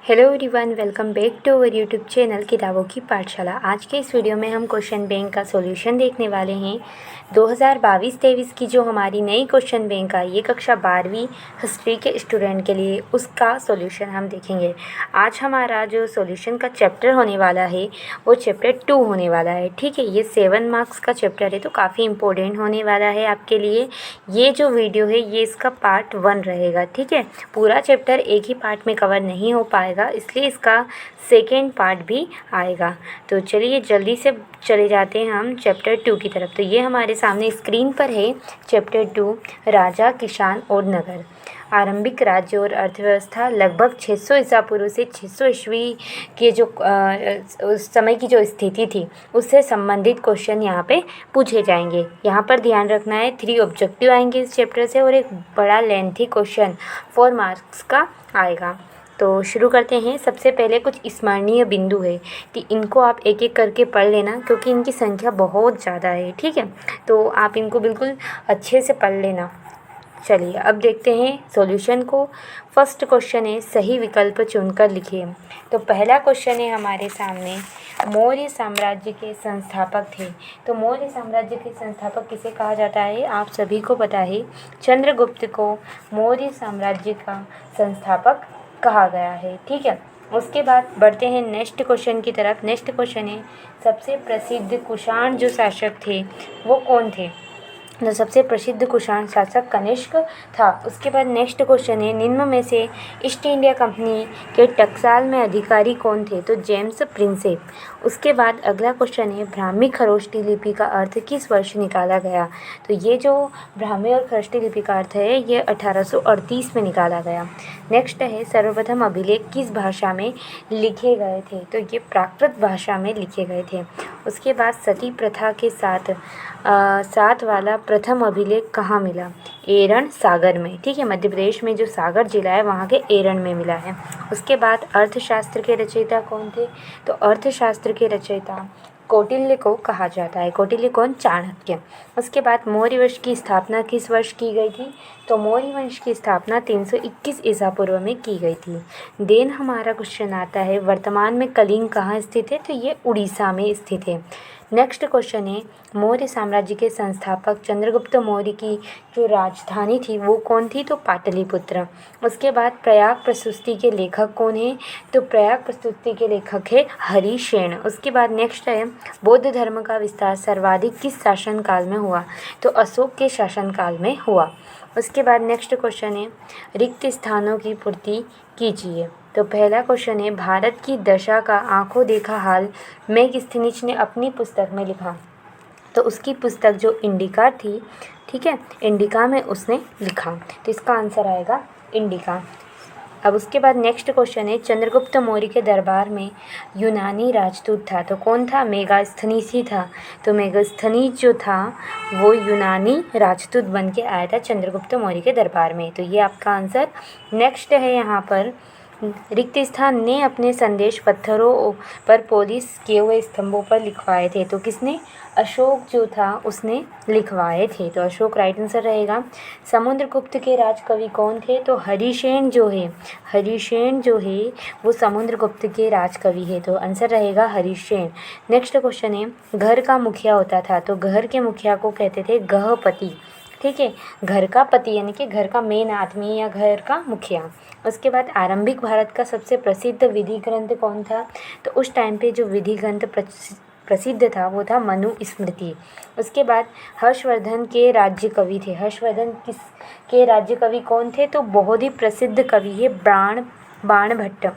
Hello everyone, welcome back to our YouTube channel किताबों की पाठशाला। आज के इस वीडियो में हम क्वेश्चन बैंक का सॉल्यूशन देखने वाले हैं। 2022-23 की जो हमारी नई क्वेश्चन बैंक आई है कक्षा 12वीं हिस्ट्री के स्टूडेंट के लिए, उसका सॉल्यूशन हम देखेंगे। आज हमारा जो सॉल्यूशन का चैप्टर होने वाला है वो चैप्टर 2 होने वाला है। ठीक है, ये 7 मार्क्स का चैप्टर है तो काफ़ी इंपॉर्टेंट होने वाला है आपके लिए। ये जो वीडियो है ये इसका पार्ट 1 रहेगा। ठीक है, पूरा चैप्टर एक ही पार्ट में कवर नहीं हो पाएगा, इसलिए इसका सेकेंड पार्ट भी आएगा। तो चलिए जल्दी से चले जाते हैं हम चैप्टर 2 की तरफ। तो ये हमारे सामने स्क्रीन पर है चैप्टर 2, राजा, किसान और नगर। आरंभिक राज्य और अर्थव्यवस्था लगभग 600 ईसा पूर्व से 600 ईस्वी के जो उस समय की जो स्थिति थी उससे संबंधित क्वेश्चन यहाँ पे पूछे जाएंगे। यहाँ पर ध्यान रखना है 3 ऑब्जेक्टिव आएंगे इस चैप्टर से और एक बड़ा लेंथी क्वेश्चन 4 मार्क्स का आएगा। तो शुरू करते हैं। सबसे पहले कुछ स्मरणीय बिंदु है कि इनको आप एक एक करके पढ़ लेना क्योंकि इनकी संख्या बहुत ज़्यादा है। ठीक है, तो आप इनको बिल्कुल अच्छे से पढ़ लेना। चलिए अब देखते हैं सॉल्यूशन को। फर्स्ट क्वेश्चन है सही विकल्प चुनकर लिखिए। तो पहला क्वेश्चन है हमारे सामने, मौर्य साम्राज्य के संस्थापक थे। तो मौर्य साम्राज्य के संस्थापक किसे कहा जाता है, आप सभी को पता है। चंद्रगुप्त को मौर्य साम्राज्य का संस्थापक कहा गया है। ठीक है, उसके बाद बढ़ते हैं नेक्स्ट क्वेश्चन की तरफ। नेक्स्ट क्वेश्चन है सबसे प्रसिद्ध कुषाण जो शासक थे वो कौन थे। तो सबसे प्रसिद्ध कुषाण शासक कनिष्क था। उसके बाद नेक्स्ट क्वेश्चन है निम्न में से ईस्ट इंडिया कंपनी के टकसाल में अधिकारी कौन थे। तो जेम्स प्रिंसेप। उसके बाद अगला क्वेश्चन है ब्राह्मी खरोष्टी लिपि का अर्थ किस वर्ष निकाला गया। तो ये जो ब्राह्मी और खरोष्टी लिपि का अर्थ है ये 1838 में निकाला गया। नेक्स्ट है सर्वप्रथम अभिलेख किस भाषा में लिखे गए थे। तो ये प्राकृत भाषा में लिखे गए थे। उसके बाद सती प्रथा के साथ वाला प्रथम अभिलेख कहाँ मिला। एरन सागर में। ठीक है, मध्य प्रदेश में जो सागर जिला है वहाँ के एरन में मिला है। उसके बाद अर्थशास्त्र के रचयिता कौन थे। तो अर्थशास्त्र के रचयिता कौटिल्य को कहा जाता है। कौटिल्य कौन, चाणक्य। उसके बाद मौर्य वंश की स्थापना किस वर्ष की गई थी। तो मौर्य वंश की स्थापना 321 ईसा पूर्व में की गई थी। देन हमारा क्वेश्चन आता है वर्तमान में कलिंग कहाँ स्थित है। तो ये उड़ीसा में स्थित है। नेक्स्ट क्वेश्चन है मौर्य साम्राज्य के संस्थापक चंद्रगुप्त मौर्य की जो राजधानी थी वो कौन थी। तो पाटलिपुत्र। उसके बाद प्रयाग प्रस्तुति के लेखक कौन है। तो प्रयाग प्रस्तुति के लेखक है हरिशेन। उसके बाद नेक्स्ट है बौद्ध धर्म का विस्तार सर्वाधिक किस शासनकाल में हुआ। तो अशोक के शासनकाल में हुआ। उसके बाद नेक्स्ट क्वेश्चन है रिक्त स्थानों की पूर्ति कीजिए। तो पहला क्वेश्चन है भारत की दशा का आंखों देखा हाल मैगस्थनीज ने अपनी पुस्तक में लिखा। तो उसकी पुस्तक जो इंडिका थी, ठीक है, इंडिका में उसने लिखा। तो इसका आंसर आएगा इंडिका। अब उसके बाद नेक्स्ट क्वेश्चन है चंद्रगुप्त मौर्य के दरबार में यूनानी राजदूत था। तो कौन था, मेगास्थनीज ही था। तो मेगास्थनीज जो था वो यूनानी राजदूत बन के आया था चंद्रगुप्त मौर्य के दरबार में। तो ये आपका आंसर। नेक्स्ट है यहाँ पर रिक्त स्थान ने अपने संदेश पत्थरों पर पॉलिश किए हुए स्तंभों पर लिखवाए थे। तो किसने, अशोक जो था उसने लिखवाए थे। तो अशोक राइट आंसर रहेगा। समुद्रगुप्त के राजकवि कौन थे। तो हरिशेन जो है वो समुद्रगुप्त के राजकवि है। तो आंसर रहेगा हरिशेन। नेक्स्ट क्वेश्चन है घर का मुखिया होता था। तो घर के मुखिया को कहते थे गृहपति। ठीक है, घर का पति यानी कि घर का मेन आदमी या घर का मुखिया। उसके बाद आरंभिक भारत का सबसे प्रसिद्ध विधि ग्रंथ कौन था। तो उस टाइम पे जो विधि ग्रंथ प्रसिद्ध था वो था मनुस्मृति। उसके बाद हर्षवर्धन के राज्य कवि थे। हर्षवर्धन किस के राज्य कवि कौन थे। तो बहुत ही प्रसिद्ध कवि है बाणभट्ट।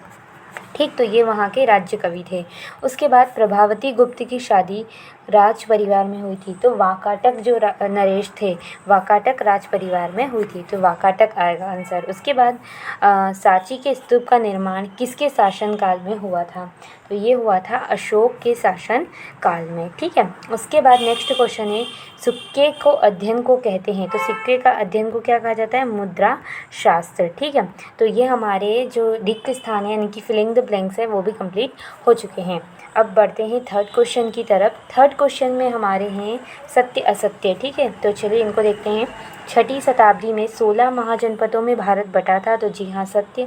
ठीक, तो ये वहाँ के राज्य कवि थे। उसके बाद प्रभावती गुप्त की शादी राज परिवार में हुई थी। तो वाकाटक जो नरेश थे, वाकाटक राज परिवार में हुई थी। तो वाकाटक आएगा आंसर। उसके बाद सांची के स्तूप का निर्माण किसके शासनकाल में हुआ था। तो ये हुआ था अशोक के शासन काल में। ठीक है, उसके बाद नेक्स्ट क्वेश्चन है सिक्के को अध्ययन को कहते हैं। तो सिक्के का अध्ययन को क्या कहा जाता है, मुद्रा शास्त्र। ठीक है, तो ये हमारे जो रिक्त स्थान है यानी कि फिलिंग द ब्लैंक्स है वो भी कंप्लीट हो चुके हैं। अब बढ़ते हैं थर्ड क्वेश्चन की तरफ। थर्ड क्वेश्चन में हमारे हैं सत्य असत्य। ठीक है, तो चलिए इनको देखते हैं। छठी शताब्दी में 16 महाजनपदों में भारत बटा था, तो जी हाँ सत्य।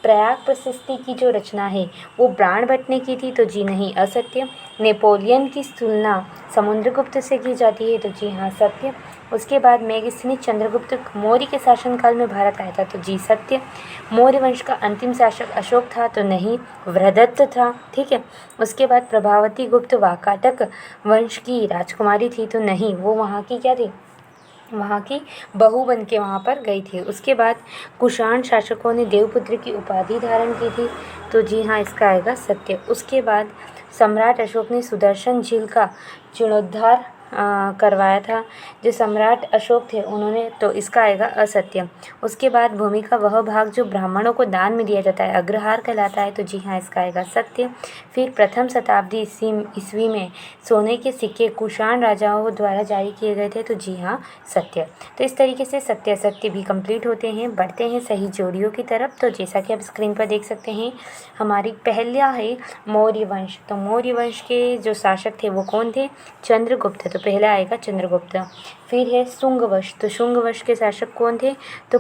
प्रयाग प्रशस्ति की जो रचना है वो बाणभट्ट ने की थी, तो जी नहीं असत्य। नेपोलियन की तुलना समुद्रगुप्त से की जाती है, तो जी हाँ सत्य। उसके बाद मेगस्थनीज चंद्रगुप्त मौर्य के शासनकाल में भारत आया था, तो जी सत्य। मौर्य वंश का अंतिम शासक अशोक था, तो नहीं वृहदत्त था, ठीक है। उसके बाद प्रभावती गुप्त वाकाटक वंश की राजकुमारी थी, तो नहीं, वो वहाँ की क्या थी, वहाँ की बहू बन के वहाँ पर गई थी। उसके बाद कुषाण शासकों ने देवपुत्र की उपाधि धारण की थी, तो जी हाँ इसका आएगा सत्य। उसके बाद सम्राट अशोक ने सुदर्शन झील का जीर्णोद्धार करवाया था, जो सम्राट अशोक थे उन्होंने, तो इसका आएगा असत्य। उसके बाद भूमि का वह भाग जो ब्राह्मणों को दान में दिया जाता है अग्रहार कहलाता है, तो जी हाँ इसका आएगा सत्य। फिर प्रथम शताब्दी ईस्वी में सोने के सिक्के कुषाण राजाओं द्वारा जारी किए गए थे, तो जी हाँ सत्य। तो इस तरीके से सत्य असत्य भी कंप्लीट होते हैं। बढ़ते हैं सही जोड़ियों की तरफ। तो जैसा कि आप स्क्रीन पर देख सकते हैं, हमारी पहला है मौर्य वंश। तो मौर्य वंश के जो शासक थे वो कौन थे, चंद्रगुप्त, तो पहला आएगा चंद्रगुप्त। फिर है शुंग वंश, तो शुंग वंश के शासक कौन थे, तो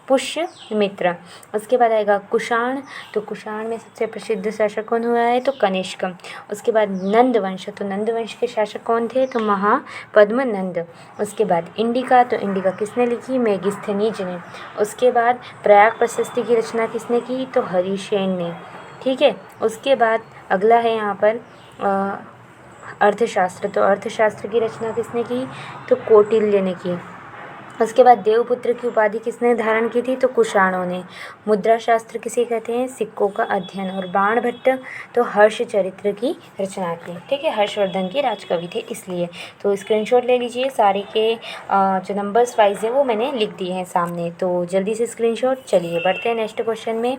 पुष्यमित्र। उसके बाद आएगा कुषाण, तो कुषाण में सबसे प्रसिद्ध शासक कौन हुआ है, तो कनिष्क। उसके बाद नंद वंश, तो नंद वंश के शासक कौन थे, तो महापद्मनंद। उसके बाद इंडिका, तो इंडिका किसने लिखी, मेगिस्थनीज ने। उसके बाद प्रयाग प्रशस्ति की रचना किसने की, तो हरिसेन ने, ठीक है। उसके बाद अगला है यहाँ पर अर्थशास्त्र, तो अर्थशास्त्र की रचना किसने की, तो कौटिल्य ने की। उसके बाद देवपुत्र की उपाधि किसने धारण की थी, तो कुषाणों ने। मुद्रा शास्त्र किसे कहते हैं, सिक्कों का अध्ययन। और बाणभट्ट तो हर्ष चरित्र की रचना की, ठीक है, हर्षवर्धन के राजकवि थे इसलिए। तो स्क्रीनशॉट ले लीजिए, सारे के जो नंबर्स वाइज है वो मैंने लिख दिए हैं सामने, तो जल्दी से स्क्रीनशॉट। चलिए बढ़ते हैं नेक्स्ट क्वेश्चन में।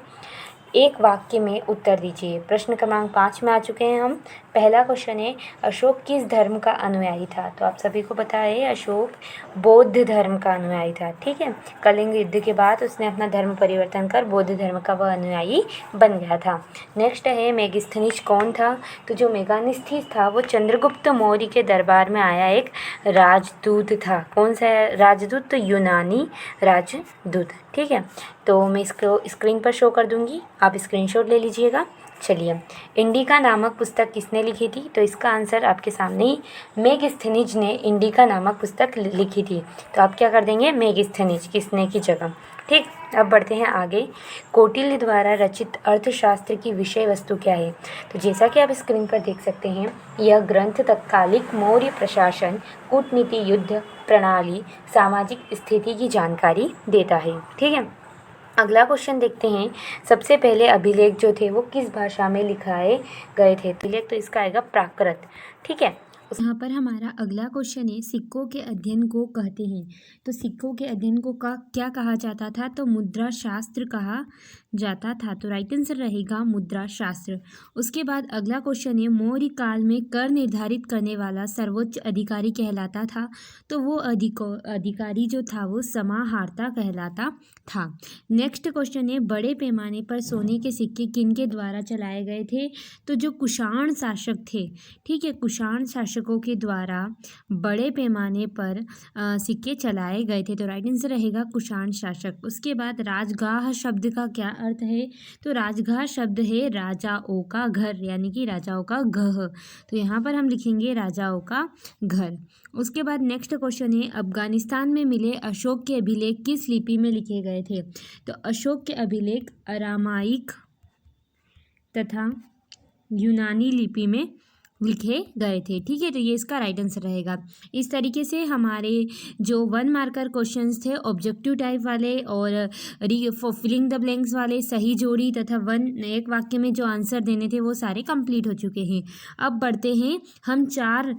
एक वाक्य में उत्तर दीजिए। प्रश्न क्रमांक 5 में आ चुके हैं हम। पहला क्वेश्चन है, अशोक किस धर्म का अनुयायी था, तो आप सभी को पता है अशोक बौद्ध धर्म का अनुयायी था, ठीक है। कलिंग युद्ध के बाद उसने अपना धर्म परिवर्तन कर बौद्ध धर्म का वह अनुयायी बन गया था। नेक्स्ट है, मेगास्थनीज कौन था, तो जो मेगास्थनीज था वो चंद्रगुप्त मौर्य के दरबार में आया एक राजदूत था। कौन सा राजदूत, तो यूनानी राजदूत, ठीक है। तो मैं इसको स्क्रीन पर शो कर दूंगी, आप स्क्रीनशॉट ले लीजिएगा। चलिए, इंडिका नामक पुस्तक किसने लिखी थी, तो इसका आंसर आपके सामने ही, मेगास्थनीज ने इंडिका नामक पुस्तक लिखी थी। तो आप क्या कर देंगे, मेगास्थनीज किसने की जगह, ठीक। अब बढ़ते हैं आगे। कौटिल्य द्वारा रचित अर्थशास्त्र की विषय वस्तु क्या है, तो जैसा कि आप स्क्रीन पर देख सकते हैं, यह ग्रंथ तत्कालिक मौर्य प्रशासन, कूटनीति, युद्ध प्रणाली, सामाजिक स्थिति की जानकारी देता है, ठीक है। अगला क्वेश्चन देखते हैं। सबसे पहले अभिलेख जो थे वो किस भाषा में लिखाए गए थे, तो इसका आएगा प्राकृत, ठीक है। यहाँ पर हमारा अगला क्वेश्चन है, सिक्कों के अध्ययन को कहते हैं, तो सिक्कों के अध्ययन को क्या कहा जाता था, तो मुद्रा शास्त्र कहा जाता था। तो राइट आंसर रहेगा मुद्रा शास्त्र। उसके बाद अगला क्वेश्चन है, मौर्य काल में कर निर्धारित करने वाला सर्वोच्च अधिकारी कहलाता था, तो वो अधिकारी जो था वो समाहर्ता कहलाता था। नेक्स्ट क्वेश्चन है, बड़े पैमाने पर सोने के सिक्के किनके द्वारा चलाए गए थे, तो जो कुषाण शासक थे, ठीक है, कुषाण शासकों के द्वारा बड़े पैमाने पर सिक्के चलाए गए थे। तो राइट आंसर रहेगा कुषाण शासक। उसके बाद राजगाह शब्द का क्या अर्थ है, तो राजगाह शब्द है राजाओं का घर, यानी कि राजाओं का गह, तो यहाँ पर हम लिखेंगे राजाओं का घर। उसके बाद नेक्स्ट क्वेश्चन है, अफगानिस्तान में मिले अशोक के अभिलेख किस लिपि में लिखे गए थे, तो अशोक के अभिलेख अरामाइक तथा यूनानी लिपि में लिखे गए थे, ठीक है। तो ये इसका राइट आंसर रहेगा। इस तरीके से हमारे जो 1 मार्कर क्वेश्चंस थे ऑब्जेक्टिव टाइप वाले और फिलिंग द ब्लैंक्स वाले, सही जोड़ी तथा एक वाक्य में जो आंसर देने थे वो सारे कंप्लीट हो चुके हैं। अब बढ़ते हैं हम 4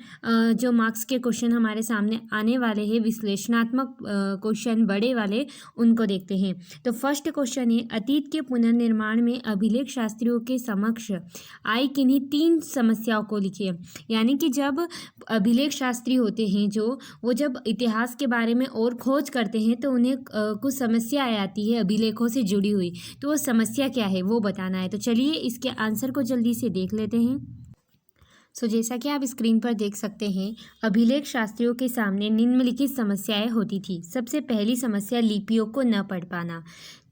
जो मार्क्स के क्वेश्चन हमारे सामने आने वाले हैं, विश्लेषणात्मक क्वेश्चन बड़े वाले, उनको देखते हैं। तो फर्स्ट क्वेश्चन है, अतीत के पुनर्निर्माण में अभिलेख शास्त्रियों के समक्ष आई किन्हीं 3 समस्याओं को लिखिए। यानी कि जब अभिलेख शास्त्री होते हैं जो वो जब इतिहास के बारे में और खोज करते हैं तो उन्हें कुछ समस्याएं आती है अभिलेखों से जुड़ी हुई, तो वो समस्या क्या है वो बताना है। तो चलिए इसके आंसर को जल्दी से देख लेते हैं। जैसा कि आप स्क्रीन पर देख सकते हैं, अभिलेख शास्त्रियों के सामने निम्नलिखित समस्याएं होती थी। सबसे पहली समस्या लिपियों को न पढ़ पाना।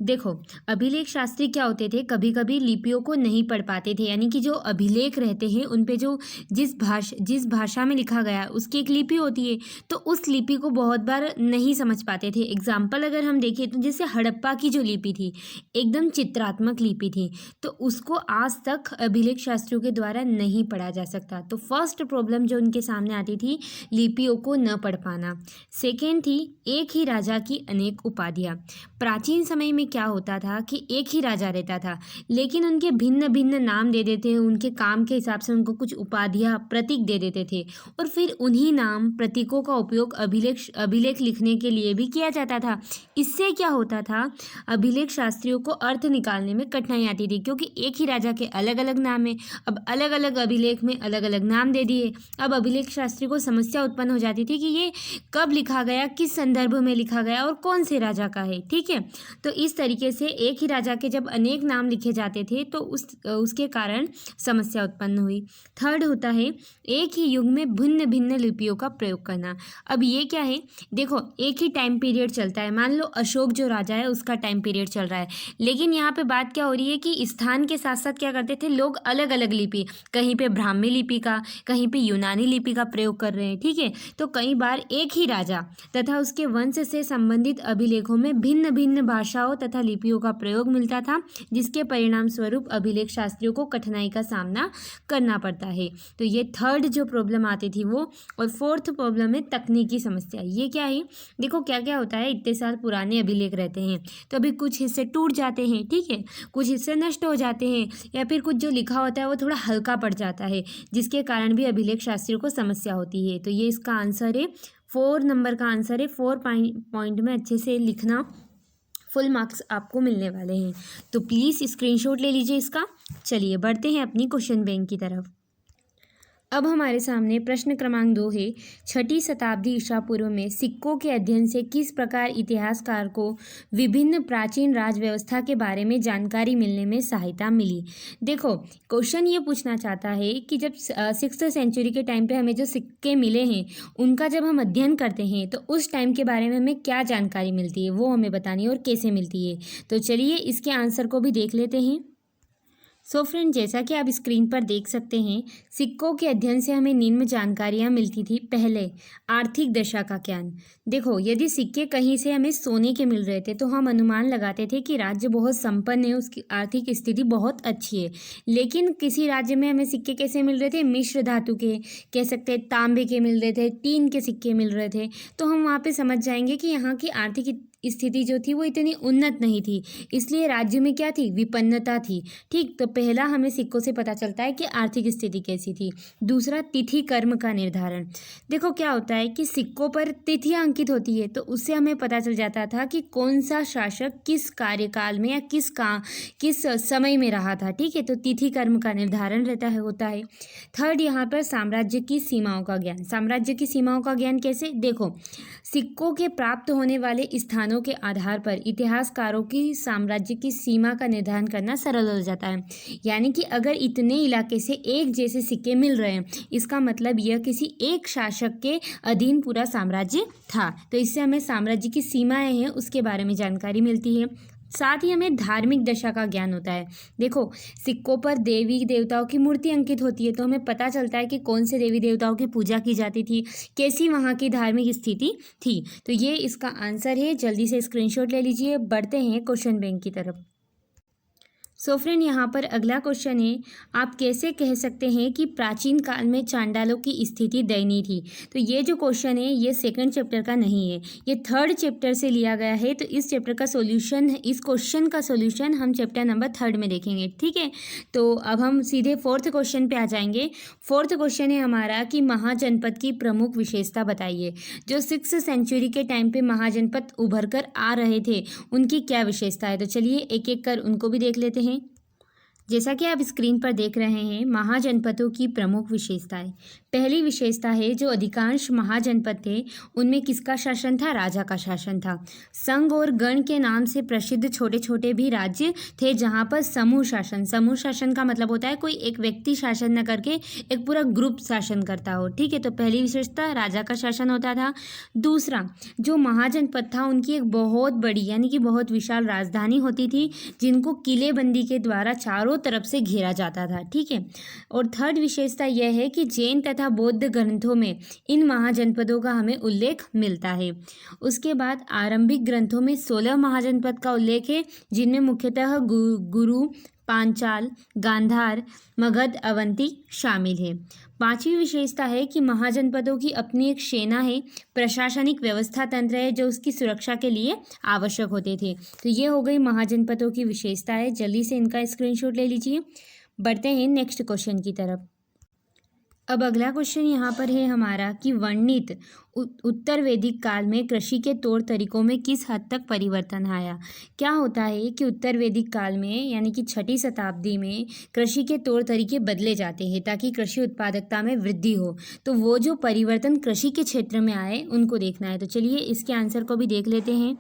देखो, अभिलेख शास्त्री क्या होते थे, कभी कभी लिपियों को नहीं पढ़ पाते थे, यानी कि जो अभिलेख रहते हैं उन पे जो जिस भाषा में लिखा गया उसकी एक लिपि होती है, तो उस लिपि को बहुत बार नहीं समझ पाते थे। एग्जाम्पल अगर हम देखें तो जैसे हड़प्पा की जो लिपि थी, एकदम चित्रात्मक लिपि थी, तो उसको आज तक अभिलेख शास्त्रियों के द्वारा नहीं पढ़ा जा सकता। तो फर्स्ट प्रॉब्लम जो उनके सामने आती थी, लिपियों को न पढ़ पाना। सेकेंड थी एक ही राजा की अनेक उपाधियाँ। प्राचीन समय में क्या होता था कि एक ही राजा रहता था, लेकिन उनके भिन्न भिन्न नाम दे देते हैं, उनके काम के हिसाब से उनको कुछ उपाधियाँ प्रतीक दे देते थे, और फिर उन्हीं नाम प्रतीकों का उपयोग अभिलेख लिखने के लिए भी किया जाता था। इससे क्या होता था, अभिलेख शास्त्रियों को अर्थ निकालने में कठिनाई आती थी, क्योंकि एक ही राजा के अलग अलग नाम है, अब अलग अलग अभिलेख में अलग अलग नाम दे दिए। अब अभिलेख शास्त्री को समस्या उत्पन्न हो जाती थी कि ये कब लिखा गया, किस संदर्भ में लिखा गया और कौन से राजा का है। ठीक है, तो इस तरीके से एक ही राजा के जब अनेक नाम लिखे जाते थे तो उसके कारण समस्या उत्पन्न हुई। थर्ड होता है एक ही युग में भिन्न भिन्न लिपियों का प्रयोग करना। अब ये क्या है, देखो एक ही टाइम पीरियड चलता है, मान लो अशोक जो राजा है उसका टाइम पीरियड चल रहा है, लेकिन यहाँ पे बात क्या हो रही है कि स्थान के साथ साथ क्या करते थे लोग, अलग अलग लिपि, कहीं पे ब्राह्मी लिपि का, कहीं पे यूनानी लिपि का प्रयोग कर रहे हैं। ठीक है, तो कई बार एक ही राजा तथा उसके वंश से संबंधित अभिलेखों में भिन्न भिन्न भाषाओं तथा लिपियों का प्रयोग मिलता था, जिसके परिणाम स्वरूप अभिलेख शास्त्रियों को कठिनाई का सामना करना पड़ता है। तो ये थर्ड जो प्रॉब्लम आती थी वो। और फोर्थ प्रॉब्लम है तकनीकी समस्या। ये क्या है, देखो क्या क्या होता है, इतने साल पुराने अभिलेख रहते हैं तो अभी कुछ हिस्से टूट जाते हैं, ठीक है, कुछ हिस्से नष्ट हो जाते हैं, या फिर कुछ जो लिखा होता है वो थोड़ा हल्का पड़ जाता है, जिसके कारण भी अभिलेख शास्त्रियों को समस्या होती है। तो ये इसका आंसर है, 4 नंबर का आंसर है। 4 पॉइंट में अच्छे से लिखना, फुल मार्क्स आपको मिलने वाले हैं, तो प्लीज़ स्क्रीनशॉट ले लीजिए इसका। चलिए बढ़ते हैं अपनी क्वेश्चन बैंक की तरफ। अब हमारे सामने प्रश्न क्रमांक 2 है, 6ठी शताब्दी ईसा पूर्व में सिक्कों के अध्ययन से किस प्रकार इतिहासकार को विभिन्न प्राचीन राज व्यवस्था के बारे में जानकारी मिलने में सहायता मिली। देखो क्वेश्चन ये पूछना चाहता है कि जब 6th सेंचुरी के टाइम पे हमें जो सिक्के मिले हैं उनका जब हम अध्ययन करते हैं तो उस टाइम के बारे में हमें क्या जानकारी मिलती है वो हमें बतानी है और कैसे मिलती है। तो चलिए इसके आंसर को भी देख लेते हैं। सो फ्रेंड, जैसा कि आप स्क्रीन पर देख सकते हैं, सिक्कों के अध्ययन से हमें निम्न जानकारियाँ मिलती थी। पहले, आर्थिक दशा का ज्ञान। देखो यदि सिक्के कहीं से हमें सोने के मिल रहे थे तो हम अनुमान लगाते थे कि राज्य बहुत संपन्न है, उसकी आर्थिक स्थिति बहुत अच्छी है। लेकिन किसी राज्य में हमें सिक्के कैसे मिल रहे थे, मिश्र धातु के, कह सकते हैं तांबे के मिल रहे थे, टीन के सिक्के मिल रहे थे, तो हम वहाँ पर समझ जाएंगे कि यहाँ की आर्थिक स्थिति जो थी वो इतनी उन्नत नहीं थी, इसलिए राज्य में क्या थी, विपन्नता थी। ठीक, तो पहला हमें सिक्कों से पता चलता है कि आर्थिक स्थिति कैसी थी। दूसरा, तिथि कर्म का निर्धारण। देखो क्या होता है कि सिक्कों पर तिथियां अंकित होती है, तो उससे हमें पता चल जाता था कि कौन सा शासक किस कार्यकाल में या किस समय में रहा था। ठीक है, तो तिथि कर्म का निर्धारण होता है। थर्ड, यहाँ पर साम्राज्य की सीमाओं का ज्ञान। साम्राज्य की सीमाओं का ज्ञान कैसे, देखो सिक्कों के प्राप्त होने वाले स्थानों के आधार पर इतिहासकारों की साम्राज्य की सीमा का निर्धारण करना सरल हो जाता है। यानी कि अगर इतने इलाके से एक जैसे सिक्के मिल रहे हैं, इसका मतलब यह किसी एक शासक के अधीन पूरा साम्राज्य था। तो इससे हमें साम्राज्य की सीमाएं हैं उसके बारे में जानकारी मिलती है। साथ ही हमें धार्मिक दशा का ज्ञान होता है। देखो सिक्कों पर देवी देवताओं की मूर्ति अंकित होती है, तो हमें पता चलता है कि कौन से देवी देवताओं की पूजा की जाती थी, कैसी वहाँ की धार्मिक स्थिति थी। तो ये इसका आंसर है। जल्दी से स्क्रीनशॉट ले लीजिए। बढ़ते हैं क्वेश्चन बैंक की तरफ। सो फ्रेंड, यहाँ पर अगला क्वेश्चन है, आप कैसे कह सकते हैं कि प्राचीन काल में चांडालों की स्थिति दयनीय थी। तो ये जो क्वेश्चन है ये 2nd चैप्टर का नहीं है, ये 3rd चैप्टर से लिया गया है। तो इस चैप्टर का सॉल्यूशन, इस क्वेश्चन का सॉल्यूशन हम चैप्टर नंबर 3rd में देखेंगे। ठीक है, तो अब हम सीधे 4th क्वेश्चन पे आ जाएंगे। 4th क्वेश्चन है हमारा कि महाजनपद की प्रमुख विशेषता बताइए। जो 6th सेंचुरी के टाइम पे महाजनपद उभर कर आ रहे थे उनकी क्या विशेषता है। तो चलिए एक एक कर उनको भी देख लेते हैं। जैसा कि आप स्क्रीन पर देख रहे हैं, महाजनपदों की प्रमुख विशेषताएं। पहली विशेषता है, जो अधिकांश महाजनपद थे उनमें किसका शासन था? राजा का शासन था। संघ और गण के नाम से प्रसिद्ध छोटे छोटे भी राज्य थे जहां पर समूह शासन का मतलब होता है कोई एक व्यक्ति शासन न करके एक पूरा ग्रुप शासन करता हो। ठीक है, तो पहली विशेषता राजा का शासन होता था। दूसरा, जो महाजनपद था उनकी एक बहुत बड़ी यानी कि बहुत विशाल राजधानी होती थी, जिनको किलेबंदी के द्वारा चारों तरफ से घेरा जाता था। ठीक है, और थर्ड विशेषता यह है कि जैन तथा बौद्ध ग्रंथों में इन महाजनपदों का हमें उल्लेख मिलता है। उसके बाद आरंभिक ग्रंथों में 16 महाजनपद का उल्लेख है, जिनमें मुख्यतः गुरु, पांचाल, गांधार, मगध, अवंती शामिल है। पांचवी विशेषता है कि महाजनपदों की अपनी एक सेना है, प्रशासनिक व्यवस्था तंत्र है जो उसकी सुरक्षा के लिए आवश्यक होते थे। तो ये हो गई महाजनपदों की विशेषता है। जल्दी से इनका स्क्रीनशॉट ले लीजिए। बढ़ते हैं नेक्स्ट क्वेश्चन की तरफ। अब अगला क्वेश्चन यहाँ पर है हमारा कि वर्णित उत्तर वैदिक काल में कृषि के तौर तरीकों में किस हद तक परिवर्तन आया। क्या होता है कि उत्तर वैदिक काल में यानी कि 6वीं शताब्दी में कृषि के तौर तरीके बदले जाते हैं ताकि कृषि उत्पादकता में वृद्धि हो। तो वो जो परिवर्तन कृषि के क्षेत्र में आए उनको देखना है। तो चलिए इसके आंसर को भी देख लेते हैं।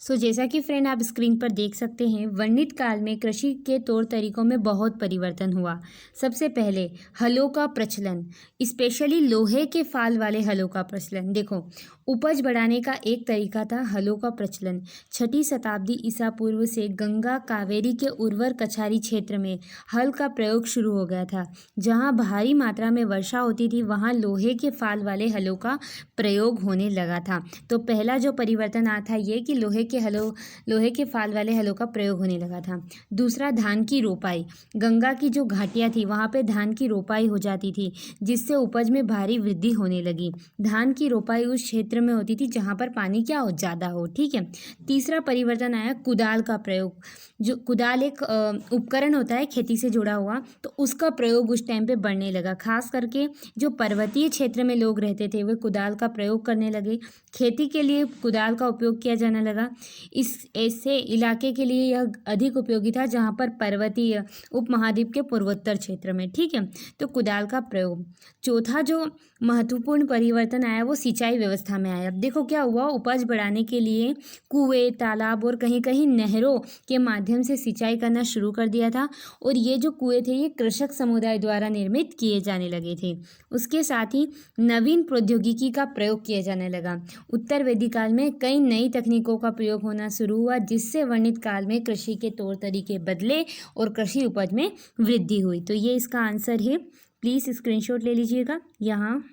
जैसा कि फ्रेंड आप स्क्रीन पर देख सकते हैं, वर्णित काल में कृषि के तौर तरीकों में बहुत परिवर्तन हुआ। सबसे पहले हलों का प्रचलन, स्पेशली लोहे के फाल वाले हलों का प्रचलन। देखो, उपज बढ़ाने का एक तरीका था हलों का प्रचलन। 6वीं शताब्दी ईसा पूर्व से गंगा कावेरी के उर्वर कछारी क्षेत्र में हल का प्रयोग शुरू हो गया था। जहाँ भारी मात्रा में वर्षा होती थी वहाँ लोहे के फाल वाले हलों का प्रयोग होने लगा था। तो पहला जो परिवर्तन आया था ये कि लोहे के फाल वाले हलों का प्रयोग होने लगा था। दूसरा, धान की रोपाई। गंगा की जो घाटियाँ थी वहाँ पे धान की रोपाई हो जाती थी, जिससे उपज में भारी वृद्धि होने लगी। धान की रोपाई उस क्षेत्र में होती थी जहाँ पर पानी क्या हो, ज़्यादा हो। ठीक है, तीसरा परिवर्तन आया कुदाल का प्रयोग। जो कुदाल एक उपकरण होता है खेती से जुड़ा हुआ, तो उसका प्रयोग उस टाइम पे बढ़ने लगा। खास करके जो पर्वतीय क्षेत्र में लोग रहते थे वे कुदाल का प्रयोग करने लगे। खेती के लिए कुदाल का उपयोग किया जाने लगा। इस ऐसे इलाके के लिए यह अधिक उपयोगी था जहाँ पर पर्वतीय उपमहाद्वीप के पूर्वोत्तर क्षेत्र में। ठीक है, तो कुदाल का प्रयोग। चौथा जो महत्वपूर्ण परिवर्तन आया वो सिंचाई व्यवस्था में आया। अब देखो क्या हुआ, उपज बढ़ाने के लिए कुएं, तालाब और कहीं कहीं नहरों के माध्यम से सिंचाई करना शुरू कर दिया था। और ये जो कुएं थे ये कृषक समुदाय द्वारा निर्मित किए जाने लगे थे। उसके साथ ही नवीन प्रौद्योगिकी का प्रयोग किया जाने लगा। उत्तर वैदिक काल में कई नई तकनीकों का प्रयोग होना शुरू हुआ, जिससे वर्णित काल में कृषि के तौर तरीके बदले और कृषि उपज में वृद्धि हुई। तो ये इसका आंसर है। प्लीज़ स्क्रीनशॉट ले लीजिएगा यहाँ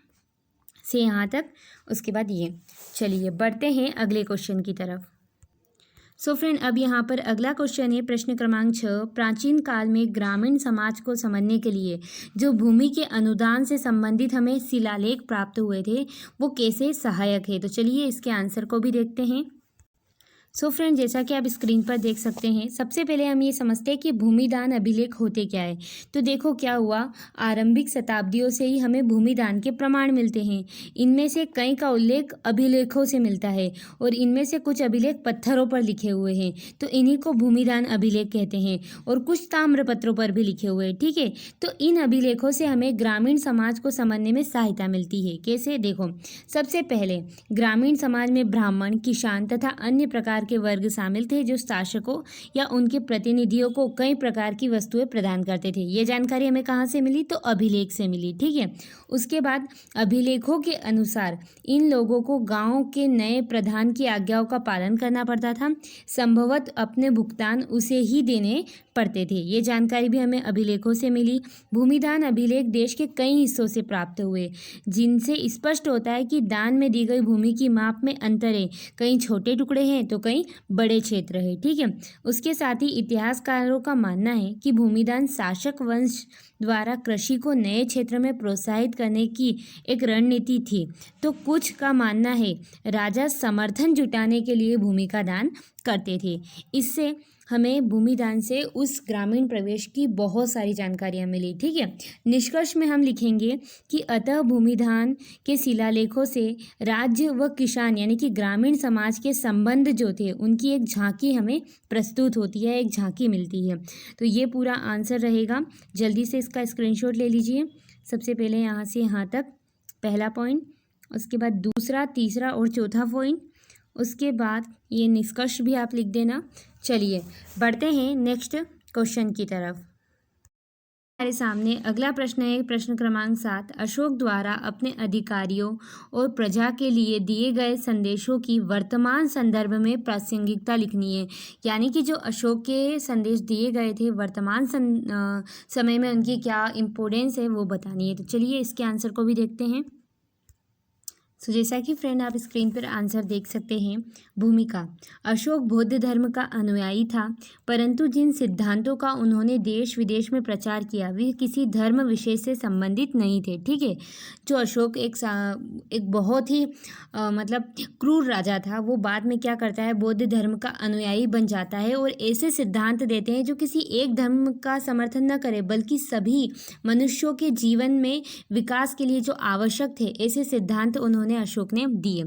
से यहाँ तक। उसके बाद ये, चलिए बढ़ते हैं अगले क्वेश्चन की तरफ। फ्रेंड, अब यहाँ पर अगला क्वेश्चन है प्रश्न क्रमांक 6। प्राचीन काल में ग्रामीण समाज को समझने के लिए जो भूमि के अनुदान से संबंधित हमें शिलालेख प्राप्त हुए थे वो कैसे सहायक है। तो चलिए इसके आंसर को भी देखते हैं। फ्रेंड, जैसा कि आप स्क्रीन पर देख सकते हैं, सबसे पहले हम ये समझते हैं कि भूमिदान अभिलेख होते क्या है। तो देखो क्या हुआ, आरंभिक शताब्दियों से ही हमें भूमिदान के प्रमाण मिलते हैं। इनमें से कई का उल्लेख अभिलेखों से मिलता है और इनमें से कुछ अभिलेख पत्थरों पर लिखे हुए हैं, तो इन्हीं को भूमिदान अभिलेख कहते हैं। और कुछ ताम्रपत्रों पर भी लिखे हुए हैं। ठीक है, तो इन अभिलेखों से हमें ग्रामीण समाज को समझने में सहायता मिलती है। कैसे, देखो, सबसे पहले ग्रामीण समाज में ब्राह्मण, किसान तथा अन्य प्रकार के वर्ग शामिल थे जो शासकों या उनके प्रतिनिधियों को कई प्रकार की वस्तुएं प्रदान करते थे। ये जानकारी हमें कहाँ से मिली, तो अभिलेख से मिली। ठीक है, उसके बाद अभिलेखों के अनुसार इन लोगों को गांव के नए प्रधान की आज्ञाओं का पालन करना पड़ता था। संभवतः अपने भुगतान उसे ही देने पड़ते थे। ये जानकारी भी हमें अभिलेखों से मिली। भूमिदान अभिलेख देश के कई हिस्सों से प्राप्त हुए, जिनसे स्पष्ट होता है कि दान में दी गई भूमि की माप में अंतर है। कई छोटे टुकड़े हैं तो कई बड़े क्षेत्र है। ठीक है, उसके साथ ही इतिहासकारों का मानना है कि भूमिदान शासक वंश द्वारा कृषि को नए क्षेत्र में प्रोत्साहित करने की एक रणनीति थी। तो कुछ का मानना है राजा समर्थन जुटाने के लिए भूमि का दान करते थे। इससे हमें भूमिदान से उस ग्रामीण प्रवेश की बहुत सारी जानकारियाँ मिली। ठीक है, निष्कर्ष में हम लिखेंगे कि अतः भूमिदान के शिलालेखों से राज्य व किसान यानी कि ग्रामीण समाज के संबंध जो थे उनकी एक झांकी हमें प्रस्तुत होती है, एक झांकी मिलती है। तो ये पूरा आंसर रहेगा। जल्दी से इसका स्क्रीनशॉट ले लीजिए। सबसे पहले यहाँ से यहाँ तक पहला पॉइंट, उसके बाद दूसरा, तीसरा और चौथा पॉइंट, उसके बाद ये निष्कर्ष भी आप लिख देना। चलिए बढ़ते हैं नेक्स्ट क्वेश्चन की तरफ। हमारे सामने अगला प्रश्न है, प्रश्न क्रमांक 7। अशोक द्वारा अपने अधिकारियों और प्रजा के लिए दिए गए संदेशों की वर्तमान संदर्भ में प्रासंगिकता लिखनी है। यानी कि जो अशोक के संदेश दिए गए थे वर्तमान समय में उनकी क्या इम्पोर्टेंस है वो बतानी है। तो चलिए इसके आंसर को भी देखते हैं। सो जैसा कि फ्रेंड आप स्क्रीन पर आंसर देख सकते हैं। भूमिका, अशोक बौद्ध धर्म का अनुयायी था, परंतु जिन सिद्धांतों का उन्होंने देश विदेश में प्रचार किया वे किसी धर्म विशेष से संबंधित नहीं थे। ठीक है, जो अशोक एक बहुत ही मतलब क्रूर राजा था, वो बाद में क्या करता है, बौद्ध धर्म का अनुयायी बन जाता है और ऐसे सिद्धांत देते हैं जो किसी एक धर्म का समर्थन न करे बल्कि सभी मनुष्यों के जीवन में विकास के लिए जो आवश्यक थे ऐसे सिद्धांत उन्होंने अशोक ने दिए।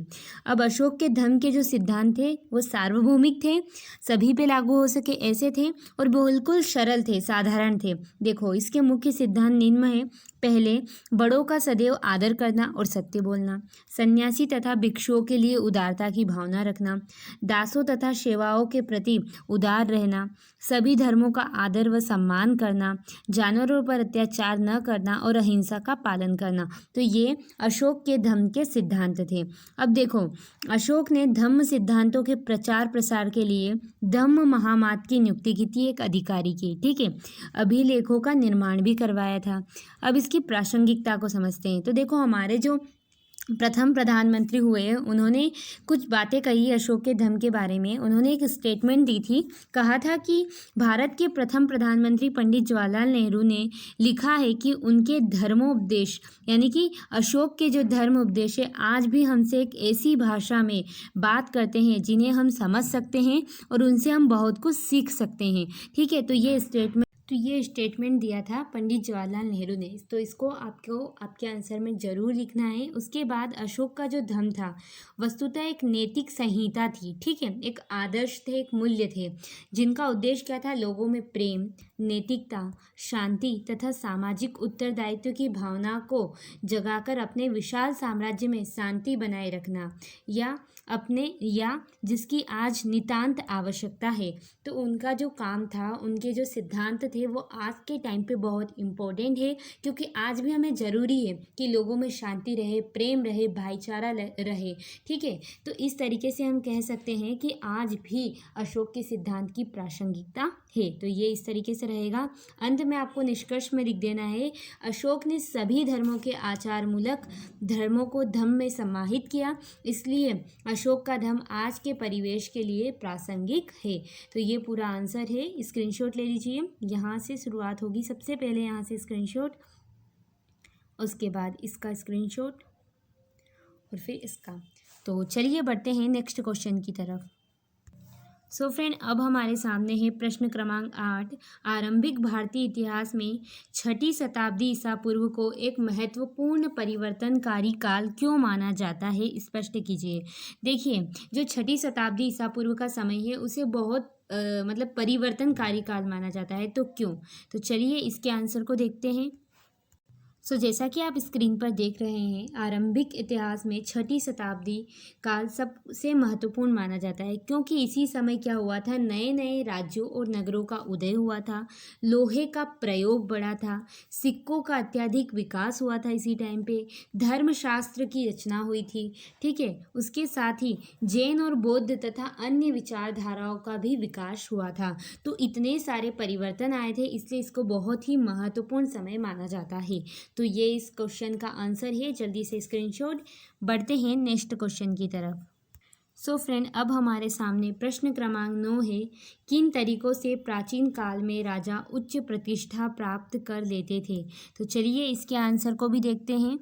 अब अशोक के धर्म के जो सिद्धांत थे वो सार्वभौमिक थे, सभी पे लागू हो सके ऐसे थे और बिल्कुल सरल थे, साधारण थे। देखो इसके मुख्य सिद्धांत निम्न है। पहले, बड़ों का सदैव आदर करना और सत्य बोलना। सन्यासी तथा भिक्षुओं के लिए उदारता की भावना रखना। दासों तथा सेवाओं के प्रति उदार रहना। सभी धर्मों का आदर व सम्मान करना। जानवरों पर अत्याचार न करना और अहिंसा का पालन करना। तो ये अशोक के धर्म के सिद्धांत थे। अब देखो अशोक ने धम्म सिद्धांतों के प्रचार प्रसार के लिए धम्म महामात की नियुक्ति की थी, एक अधिकारी की। ठीक है, अभिलेखों का निर्माण भी करवाया था। अब इसकी प्रासंगिकता को समझते हैं। तो देखो हमारे जो प्रथम प्रधानमंत्री हुए उन्होंने कुछ बातें कही अशोक के धर्म के बारे में। उन्होंने एक स्टेटमेंट दी थी, कहा था कि भारत के प्रथम प्रधानमंत्री पंडित जवाहरलाल नेहरू ने लिखा है कि उनके धर्मोपदेश यानी कि अशोक के जो धर्म उपदेश है आज भी हमसे एक ऐसी भाषा में बात करते हैं जिन्हें हम समझ सकते हैं और उनसे हम बहुत कुछ सीख सकते हैं। ठीक है, तो ये स्टेटमेंट दिया था पंडित जवाहरलाल नेहरू ने। तो इसको आपको आपके आंसर में ज़रूर लिखना है। उसके बाद अशोक का जो धर्म था वस्तुतः एक नैतिक संहिता थी। ठीक है, एक आदर्श थे, एक मूल्य थे जिनका उद्देश्य क्या था, लोगों में प्रेम, नैतिकता, शांति तथा सामाजिक उत्तरदायित्व की भावना को जगाकर अपने विशाल साम्राज्य में शांति बनाए रखना या जिसकी आज नितांत आवश्यकता है। तो उनका जो काम था, उनके जो सिद्धांत थे वो आज के टाइम पे बहुत इम्पोर्टेंट है, क्योंकि आज भी हमें ज़रूरी है कि लोगों में शांति रहे, प्रेम रहे, भाईचारा रहे। ठीक है, तो इस तरीके से हम कह सकते हैं कि आज भी अशोक के सिद्धांत की प्रासंगिकता है। तो ये इस तरीके से रहेगा। अंत में आपको निष्कर्ष में लिख देना है, अशोक ने सभी धर्मों के आचार मूलक धर्मों को धम्म में समाहित किया, इसलिए अशोक का धर्म आज के परिवेश के लिए प्रासंगिक है। तो ये पूरा आंसर है। स्क्रीनशॉट ले लीजिए। यहाँ से शुरुआत होगी, सबसे पहले यहाँ से स्क्रीनशॉट, उसके बाद इसका स्क्रीनशॉट और फिर इसका। तो चलिए बढ़ते हैं नेक्स्ट क्वेश्चन की तरफ। सो फ्रेंड, अब हमारे सामने है प्रश्न क्रमांक 8। आरंभिक भारतीय इतिहास में 6ठी शताब्दी ईसा पूर्व को एक महत्वपूर्ण परिवर्तनकारी काल क्यों माना जाता है, स्पष्ट कीजिए। देखिए, जो 6ठी शताब्दी ईसा पूर्व का समय है उसे बहुत मतलब परिवर्तनकारी काल माना जाता है। तो क्यों? तो चलिए इसके आंसर को देखते हैं। सो जैसा कि आप स्क्रीन पर देख रहे हैं, आरंभिक इतिहास में 6ठी शताब्दी काल सबसे महत्वपूर्ण माना जाता है, क्योंकि इसी समय क्या हुआ था, नए नए राज्यों और नगरों का उदय हुआ था, लोहे का प्रयोग बढ़ा था, सिक्कों का अत्यधिक विकास हुआ था इसी टाइम पे, धर्मशास्त्र की रचना हुई थी। ठीक है, उसके साथ ही जैन और बौद्ध तथा अन्य विचारधाराओं का भी विकास हुआ था। तो इतने सारे परिवर्तन आए थे, इसलिए इसको बहुत ही महत्वपूर्ण समय माना जाता है। तो ये इस क्वेश्चन का आंसर है। जल्दी से स्क्रीनशॉट। बढ़ते हैं नेक्स्ट क्वेश्चन की तरफ। सो फ्रेंड, अब हमारे सामने प्रश्न क्रमांक 9 है। किन तरीकों से प्राचीन काल में राजा उच्च प्रतिष्ठा प्राप्त कर लेते थे? तो चलिए इसके आंसर को भी देखते हैं।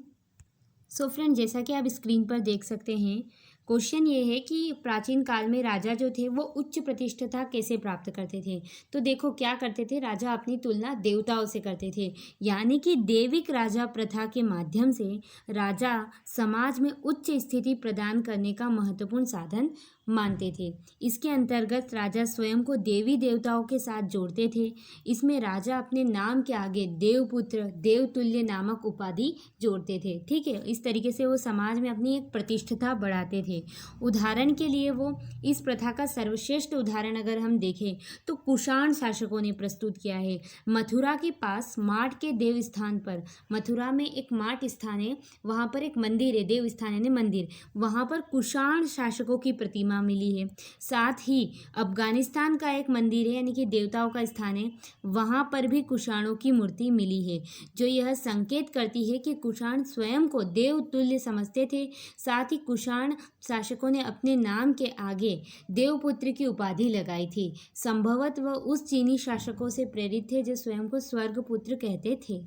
सो फ्रेंड, जैसा कि आप स्क्रीन पर देख सकते हैं, क्वेश्चन ये है कि प्राचीन काल में राजा जो थे वो उच्च प्रतिष्ठा कैसे प्राप्त करते थे। तो देखो क्या करते थे, राजा अपनी तुलना देवताओं से करते थे, यानी कि देविक राजा प्रथा के माध्यम से राजा समाज में उच्च स्थिति प्रदान करने का महत्वपूर्ण साधन मानते थे। इसके अंतर्गत राजा स्वयं को देवी देवताओं के साथ जोड़ते थे। इसमें राजा अपने नाम के आगे देवपुत्र, देवतुल्य नामक उपाधि जोड़ते थे। ठीक है, इस तरीके से वो समाज में अपनी एक प्रतिष्ठा बढ़ाते थे। उदाहरण के लिए वो इस प्रथा का सर्वश्रेष्ठ उदाहरण अगर हम देखें तो कुषाण शासकों ने प्रस्तुत किया है। मथुरा के पास माट के देव स्थान पर, मथुरा में एक माट स्थान है, वहाँ पर एक मंदिर है, देव स्थान यानी मंदिर, वहाँ पर कुषाण शासकों की प्रतिमा मिली है। साथ ही अफगानिस्तान का एक मंदिर है, यानी कि देवताओं का स्थान है, वहाँ पर भी कुषाणों की मूर्ति मिली है, जो यह संकेत करती है कि कुषाण स्वयं को देवतुल्य समझते थे। साथ ही कुषाण शासकों ने अपने नाम के आगे देवपुत्र की उपाधि लगाई थी। संभवतः वह उस चीनी शासकों से प्रेरित थे जो स्वयं को स्वर्गपुत्र कहते थे।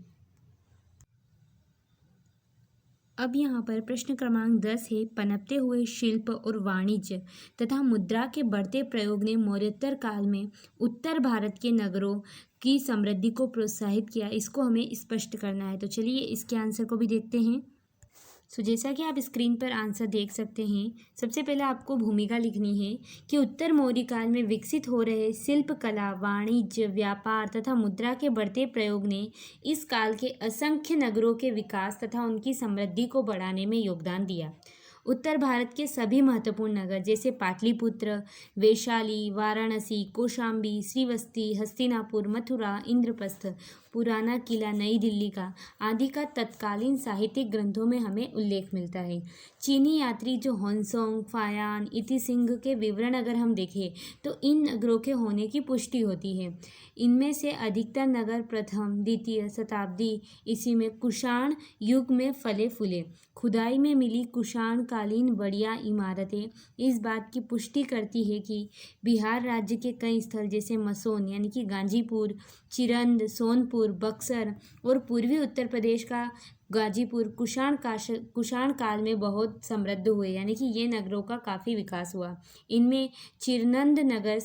अब यहाँ पर प्रश्न क्रमांक 10 है, पनपते हुए शिल्प और वाणिज्य तथा मुद्रा के बढ़ते प्रयोग ने मौर्योत्तर काल में उत्तर भारत के नगरों की समृद्धि को प्रोत्साहित किया। इसको हमें स्पष्ट करना है। तो चलिए इसके आंसर को भी देखते हैं। जैसा कि आप स्क्रीन पर आंसर देख सकते हैं, सबसे पहले आपको भूमिका लिखनी है कि उत्तर मौर्य काल में विकसित हो रहे शिल्प कला, वाणिज्य, व्यापार तथा मुद्रा के बढ़ते प्रयोग ने इस काल के असंख्य नगरों के विकास तथा उनकी समृद्धि को बढ़ाने में योगदान दिया। उत्तर भारत के सभी महत्वपूर्ण नगर जैसे पाटलिपुत्र, वैशाली, वाराणसी, कौशाम्बी, श्रीवस्ती, हस्तिनापुर, मथुरा, इंद्रप्रस्थ, पुराना किला नई दिल्ली का आदि का तत्कालीन साहित्यिक ग्रंथों में हमें उल्लेख मिलता है। चीनी यात्री जो होन्सोंग, फायान, इतिसिंग के विवरण अगर हम देखें तो इन नगरों के होने की पुष्टि होती है। इनमें से अधिकतर नगर प्रथम द्वितीय शताब्दी ईस्वी में कुषाण युग में फले फूले। खुदाई में मिली कुषाण कालीन बढ़िया इमारतें इस बात की पुष्टि करती है कि बिहार राज्य के कई स्थल जैसे मसोन यानी कि गाजीपुर, चिरंद, सोनपुर, बक्सर और पूर्वी उत्तर प्रदेश का गाजीपुर कुषाण काल में बहुत समृद्ध हुए, यानी कि ये नगरों का काफ़ी विकास हुआ। इनमें चिरनंद नगर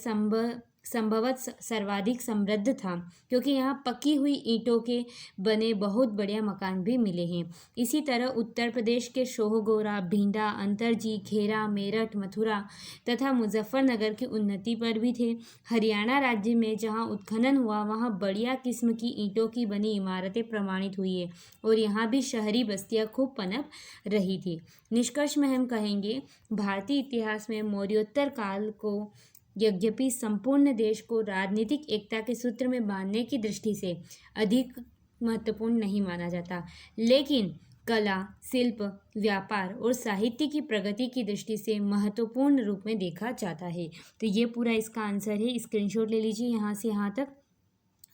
संभवतः सर्वाधिक समृद्ध था, क्योंकि यहाँ पकी हुई ईंटों के बने बहुत बढ़िया मकान भी मिले हैं। इसी तरह उत्तर प्रदेश के शोहगोरा, भिंडा, अंतरजी, खेरा, मेरठ, मथुरा तथा मुजफ्फरनगर की उन्नति पर भी थे। हरियाणा राज्य में जहाँ उत्खनन हुआ वहाँ बढ़िया किस्म की ईंटों की बनी इमारतें प्रमाणित हुई है और यहाँ भी शहरी बस्तियाँ खूब पनप रही थी। निष्कर्ष में हम कहेंगे भारतीय इतिहास में मौर्योत्तर काल को यद्यपि संपूर्ण देश को राजनीतिक एकता के सूत्र में बांधने की दृष्टि से अधिक महत्वपूर्ण नहीं माना जाता, लेकिन कला, शिल्प, व्यापार और साहित्य की प्रगति की दृष्टि से महत्वपूर्ण रूप में देखा जाता है। तो ये पूरा इसका आंसर है। स्क्रीनशॉट ले लीजिए यहाँ से यहाँ तक,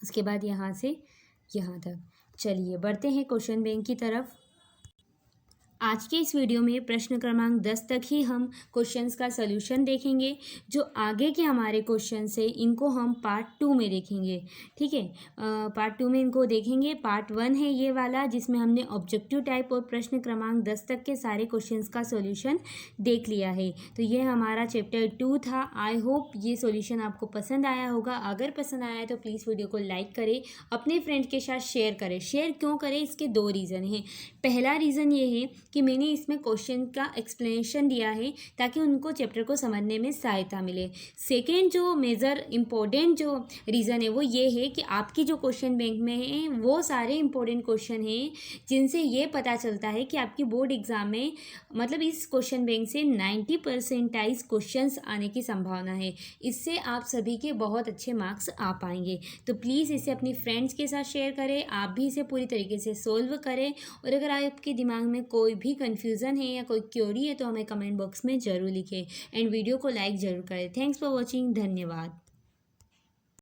उसके बाद यहाँ से यहाँ तक। चलिए बढ़ते हैं क्वेश्चन बैंक की तरफ। आज के इस वीडियो में प्रश्न क्रमांक 10 तक ही हम क्वेश्चंस का सॉल्यूशन देखेंगे। जो आगे के हमारे क्वेश्चंस है इनको हम पार्ट 2 में देखेंगे। ठीक है, पार्ट 2 में इनको देखेंगे। पार्ट 1 है ये वाला जिसमें हमने ऑब्जेक्टिव टाइप और प्रश्न क्रमांक 10 तक के सारे क्वेश्चंस का सॉल्यूशन देख लिया है। तो ये हमारा चैप्टर 2 था। आई होप ये सॉल्यूशन आपको पसंद आया होगा। अगर पसंद आया है तो प्लीज़ वीडियो को लाइक करें, अपने फ्रेंड के साथ शेयर करें। शेयर क्यों करें, इसके 2 रीज़न हैं। पहला रीज़न ये है कि मैंने इसमें क्वेश्चन का एक्सप्लेनेशन दिया है ताकि उनको चैप्टर को समझने में सहायता मिले। सेकेंड जो मेजर इम्पोर्टेंट जो रीज़न है वो ये है कि आपकी जो क्वेश्चन बैंक में है वो सारे इम्पोर्टेंट क्वेश्चन हैं जिनसे ये पता चलता है कि आपकी बोर्ड एग्जाम में मतलब इस क्वेश्चन बैंक से 90% क्वेश्चंस आने की संभावना है। इससे आप सभी के बहुत अच्छे मार्क्स आ पाएंगे। तो प्लीज़ इसे अपनी फ्रेंड्स के साथ शेयर करें, आप भी इसे पूरी तरीके से सोल्व करें। और अगर आपके दिमाग में कोई भी कन्फ्यूज़न है या कोई क्वेरी है तो हमें कमेंट बॉक्स में ज़रूर लिखें एंड वीडियो को लाइक ज़रूर करें। Thanks for watching. धन्यवाद।